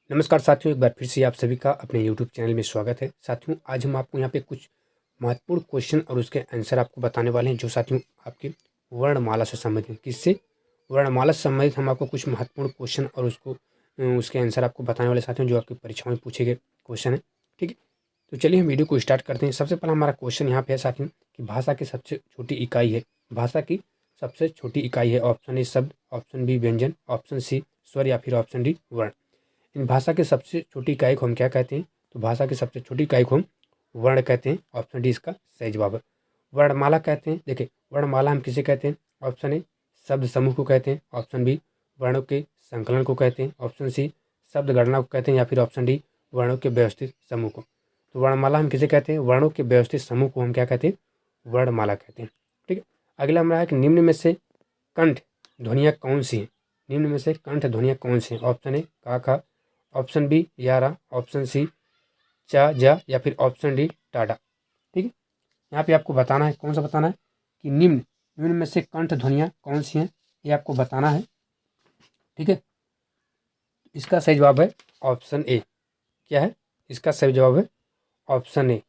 नमस्कार साथियों, एक बार फिर से आप सभी का अपने YouTube चैनल में स्वागत है। साथियों, आज हम आपको यहाँ पे कुछ महत्वपूर्ण क्वेश्चन और उसके आंसर आपको बताने वाले हैं, जो साथियों आपके वर्णमाला से संबंधित हैं। किससे? वर्णमाला से संबंधित हम आपको कुछ महत्वपूर्ण क्वेश्चन और उसके आंसर आपको बताने वाले साथियों, जो आपकी परीक्षाओं में पूछे गए क्वेश्चन है। ठीक है, तो चलिए हम वीडियो को स्टार्ट करते हैं। सबसे पहला हमारा क्वेश्चन यहाँ पे है साथियों कि भाषा की सबसे छोटी इकाई है। भाषा की सबसे छोटी इकाई है। ऑप्शन ए शब्द, ऑप्शन बी व्यंजन, ऑप्शन सी स्वर या फिर ऑप्शन डी वर्ण। इन भाषा की सबसे छोटी इकाई को हम क्या कहते हैं? तो भाषा की सबसे छोटी इकाई को हम वर्ण कहते हैं। ऑप्शन डी इसका सही जवाब है। वर्णमाला कहते हैं, देखिए वर्णमाला हम किसे कहते हैं? ऑप्शन ए शब्द समूह को कहते हैं, ऑप्शन बी वर्णों के संकलन को कहते हैं, ऑप्शन सी शब्द गणना को कहते हैं, या फिर ऑप्शन डी वर्णों के व्यवस्थित समूह को। तो वर्णमाला हम किसे कहते हैं? वर्णों के व्यवस्थित समूह को हम क्या कहते हैं? वर्णमाला कहते हैं। ठीक है, अगला हमारा है कि निम्न में से कंठ ध्वनियाँ कौन सी हैं? निम्न में से कंठ ध्वनियाँ कौन सी हैं? ऑप्शन ए का खा, ऑप्शन बी यारा, ऑप्शन सी चा जा, या फिर ऑप्शन डी टाटा। ठीक है, यहाँ पे आपको बताना है, कौन सा बताना है कि निम्न में से कंठ ध्वनियाँ कौन सी हैं, ये आपको बताना है। ठीक है, इसका सही जवाब है ऑप्शन ए। क्या है इसका सही जवाब? है ऑप्शन ए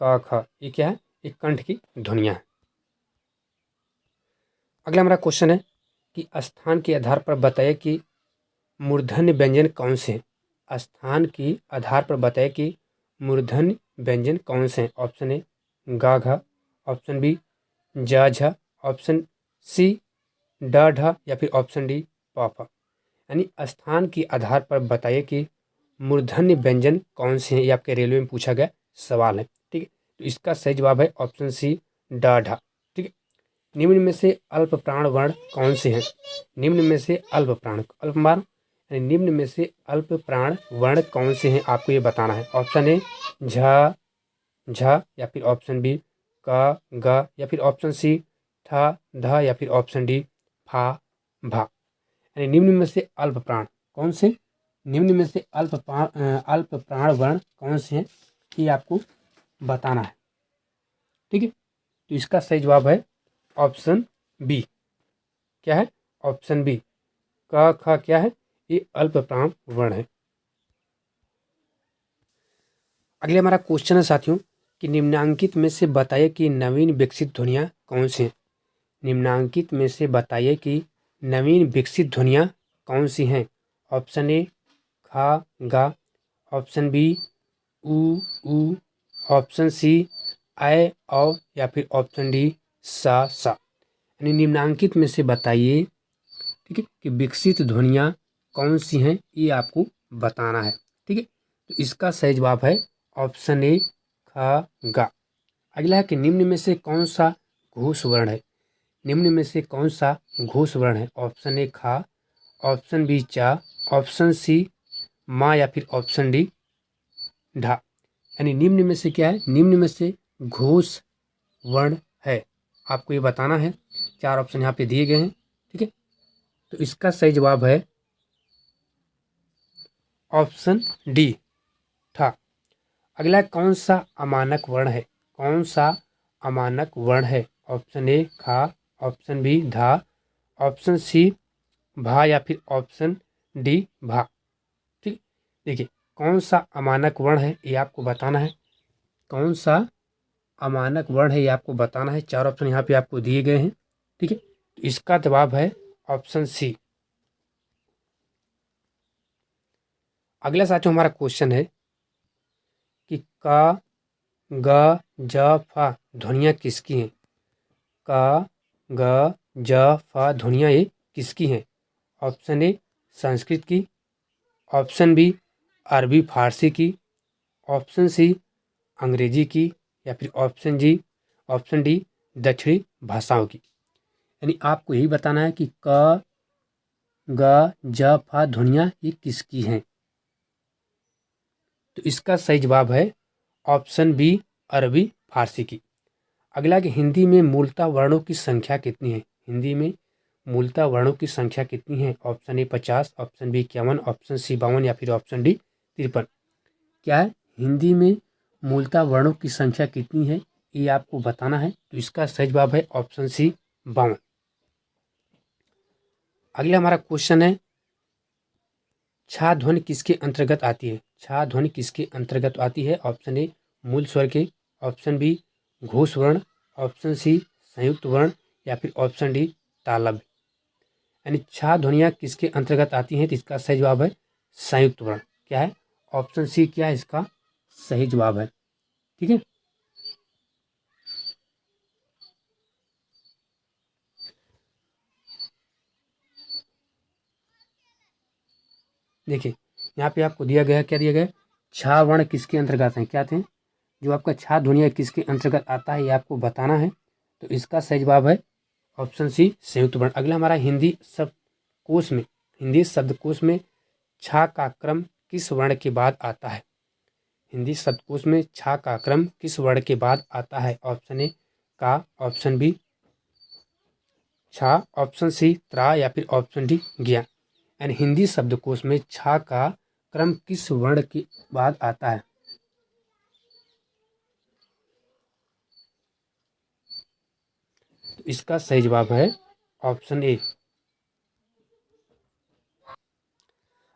का खा। ये क्या है? एक कंठ की ध्वनियाँ है। अगला हमारा क्वेश्चन है कि स्थान के आधार पर बताइए कि मूर्धन्य व्यंजन कौन से हैं? स्थान के आधार पर बताइए कि मूर्धन्य व्यंजन कौन से हैं? ऑप्शन ए गा घा, ऑप्शन बी जा झा, ऑप्शन सी डा ढा, या फिर ऑप्शन डी पा फा। यानी स्थान के आधार पर बताइए कि मूर्धन्य व्यंजन कौन से हैं। ये आपके रेलवे में पूछा गया सवाल है। ठीक है, तो इसका सही जवाब है ऑप्शन सी डा ढा। ठीक है, निम्न में से अल्प प्राण वर्ण कौन से हैं? निम्न में से अल्प प्राण अल्पमान यानी निम्न में से अल्प प्राण वर्ण कौन से हैं, आपको ये बताना है। ऑप्शन ए झा झा, या फिर ऑप्शन बी का गा, या फिर ऑप्शन सी था धा, या फिर ऑप्शन डी फा भा। यानी निम्न में से अल्प प्राण कौन से? निम्न में से अल्प प्राण वर्ण कौन से हैं, ये आपको बताना है। ठीक है, तो इसका सही जवाब है ऑप्शन बी। क्या है? ऑप्शन बी का खा क्या है? ये अल्प प्राण वर्ण है। अगले हमारा क्वेश्चन है साथियों कि निम्नांकित में से बताइए कि नवीन विकसित ध्वनियाँ कौन सी हैं? निम्नांकित में से बताइए कि नवीन विकसित ध्वनियाँ कौन सी हैं? ऑप्शन ए खा गा, ऑप्शन बी ऊ, ऑप्शन सी ऐ औ, या फिर ऑप्शन डी सा सा। यानी निम्नांकित में से बताइए, ठीक है, कि विकसित ध्वनियाँ कौन सी हैं, ये आपको बताना है। ठीक है, तो इसका सही जवाब है ऑप्शन ए खा गा। अगला है कि निम्न में से कौन सा घोष वर्ण है? निम्न में से कौन सा घोष वर्ण है? ऑप्शन ए खा, ऑप्शन बी चा, ऑप्शन सी माँ, या फिर ऑप्शन डी ढा। यानी निम्न में से क्या है? निम्न में से घोष वर्ण है, आपको ये बताना है। चार ऑप्शन यहाँ पे दिए गए हैं। ठीक है, तो इसका सही जवाब है ऑप्शन डी था। अगला कौन सा अमानक वर्ण है? कौन सा अमानक वर्ण है? ऑप्शन ए खा, ऑप्शन बी धा, ऑप्शन सी भा, या फिर ऑप्शन डी भा। ठीक, देखिए कौन सा अमानक वर्ण है, ये आपको बताना है। कौन सा अमानक वर्ण है, ये आपको बताना है। चार ऑप्शन यहाँ पे आपको दिए गए हैं। ठीक है, तो इसका जवाब है ऑप्शन सी। अगला साथियों हमारा क्वेश्चन है कि का ग ज फा ध्वनियाँ किसकी हैं? का ग ज फा ध्वनियाँ ये किसकी हैं? ऑप्शन ए संस्कृत की, ऑप्शन बी अरबी फारसी की, ऑप्शन सी अंग्रेजी की, या फिर ऑप्शन डी दक्षिणी भाषाओं की। यानी आपको यही बताना है कि क ग ज फा ध्वनियाँ ये किसकी हैं। तो इसका सही जवाब है ऑप्शन बी अरबी फारसी की। अगला कि हिंदी में मूलतः वर्णों की संख्या कितनी है? हिंदी में मूलतः वर्णों की संख्या कितनी है? Option A 50, option B 51, option C 52, या फिर ऑप्शन डी 53। क्या है? हिंदी में मूलतः वर्णों की संख्या कितनी है, ये आपको बताना है। तो इसका सही जवाब है ऑप्शन सी 52। अगला हमारा क्वेश्चन है छा ध्वनि किसके अंतर्गत आती है? छा ध्वनि किसके अंतर्गत आती है? ऑप्शन ए मूल स्वर के, ऑप्शन बी घोष वर्ण, ऑप्शन सी संयुक्त वर्ण, या फिर ऑप्शन डी तालव्य। यानी छा ध्वनियाँ किसके अंतर्गत आती हैं? तो इसका सही जवाब है संयुक्त वर्ण। क्या है? ऑप्शन सी क्या है इसका सही जवाब है। ठीक है। देखिए यहाँ पे आपको दिया गया है, क्या दिया गया है? छा वर्ण किसके अंतर्गत हैं? क्या थे? जो आपका छा ध्वनिया किसके अंतर्गत आता है ये आपको बताना है। तो इसका सही जवाब है ऑप्शन सी संयुक्त वर्ण। अगला हमारा हिंदी शब्दकोश में छा का क्रम किस वर्ण के बाद आता है? हिंदी शब्दकोश में छा का क्रम किस वर्ण के बाद आता है? ऑप्शन ए का, ऑप्शन बी छा, ऑप्शन सी त्रा, या फिर ऑप्शन डी ज्ञा। यानी हिंदी शब्दकोश में छा का क्रम किस वर्ण के बाद आता है? तो इसका सही जवाब है ऑप्शन ए।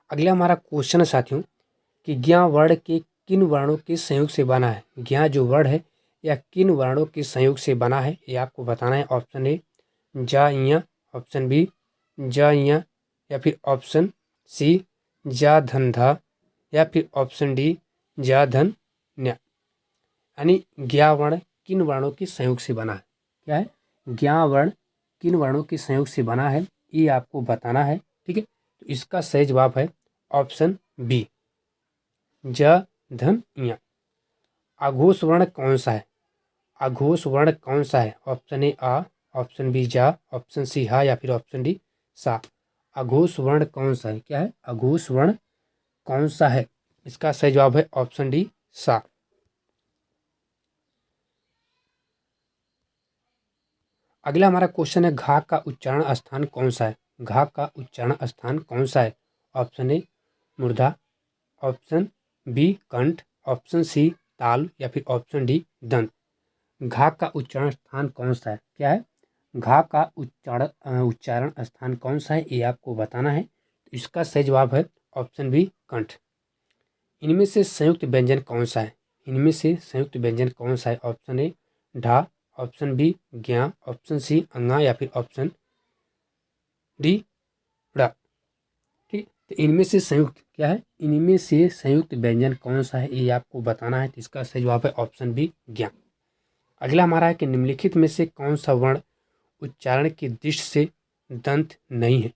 अगला हमारा क्वेश्चन है साथियों कि ज्ञा वर्ण के किन वर्णों के संयोग से बना है? ज्ञा जो वर्ण है या किन वर्णों के संयोग से बना है ये आपको बताना है। ऑप्शन ए जा इया, ऑप्शन बी जा इया, या फिर ऑप्शन सी जा धन धा, या फिर ऑप्शन डी जा धन न्या। यानी ज्ञा वर्ण किन वर्णों के संयोग से बना है? क्या है? ज्ञा वर्ण किन वर्णों के संयोग से बना है ये आपको बताना है। ठीक है। तो इसका सही जवाब है ऑप्शन बी ज धन इया। आघोष वर्ण कौन सा है? आघोष वर्ण कौन सा है? ऑप्शन ए आ, ऑप्शन बी जा, ऑप्शन सी हा, या फिर ऑप्शन डी सा। आघोष वर्ण कौन सा है? क्या है? आघोष वर्ण कौन सा है? इसका सही जवाब है ऑप्शन डी सा। अगला हमारा क्वेश्चन है घा का उच्चारण स्थान कौन सा है? घा का उच्चारण स्थान कौन सा है? ऑप्शन ए मूर्धा, ऑप्शन बी कंठ, ऑप्शन सी ताल, या फिर ऑप्शन डी दंत। घा का उच्चारण स्थान कौन सा है? क्या है? घा का उच्चारण स्थान कौन सा है ये आपको बताना है। तो इसका सही जवाब है ऑप्शन बी कंठ। इनमें से संयुक्त व्यंजन कौन सा है? इनमें से संयुक्त व्यंजन कौन सा है? ऑप्शन ए ढा, ऑप्शन बी ज्ञा, ऑप्शन सी अंगा, या फिर ऑप्शन डी ड़ा। ठीक। तो इनमें से संयुक्त क्या है? इनमें से संयुक्त व्यंजन कौन सा है ये आपको बताना है। तो इसका सही जवाब है ऑप्शन बी ज्ञा। अगला हमारा है कि निम्नलिखित में से कौन सा वर्ण उच्चारण की दृष्टि से दंत नहीं है?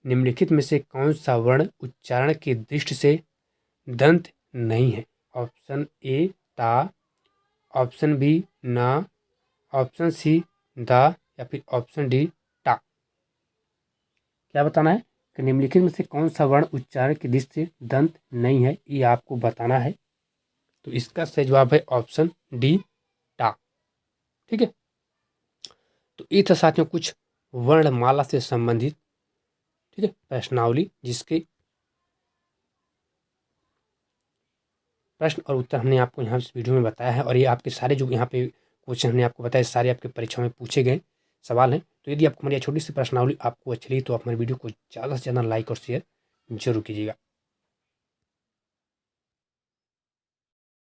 निम्नलिखित में से कौन सा वर्ण उच्चारण की दृष्टि से दंत नहीं है? ऑप्शन ए ता, ऑप्शन बी ना, ऑप्शन सी दा, या फिर ऑप्शन डी टा। क्या बताना है कि निम्नलिखित में से कौन सा वर्ण उच्चारण की दृष्टि से दंत नहीं है ये आपको बताना है। तो इसका सही जवाब है ऑप्शन डी टा। ठीक है। तो ये था साथियों कुछ वर्णमाला से संबंधित, ठीक है, प्रश्नावली जिसके प्रश्न और उत्तर हमने आपको यहाँ इस वीडियो में बताया है। और ये आपके सारे जो यहाँ पे क्वेश्चन हमने आपको बताया सारे आपके परीक्षाओं में पूछे गए सवाल हैं। तो यदि आपको हमारी छोटी सी प्रश्नावली आपको अच्छी लगी तो आप हमारे वीडियो को ज़्यादा से ज़्यादा लाइक और शेयर जरूर कीजिएगा।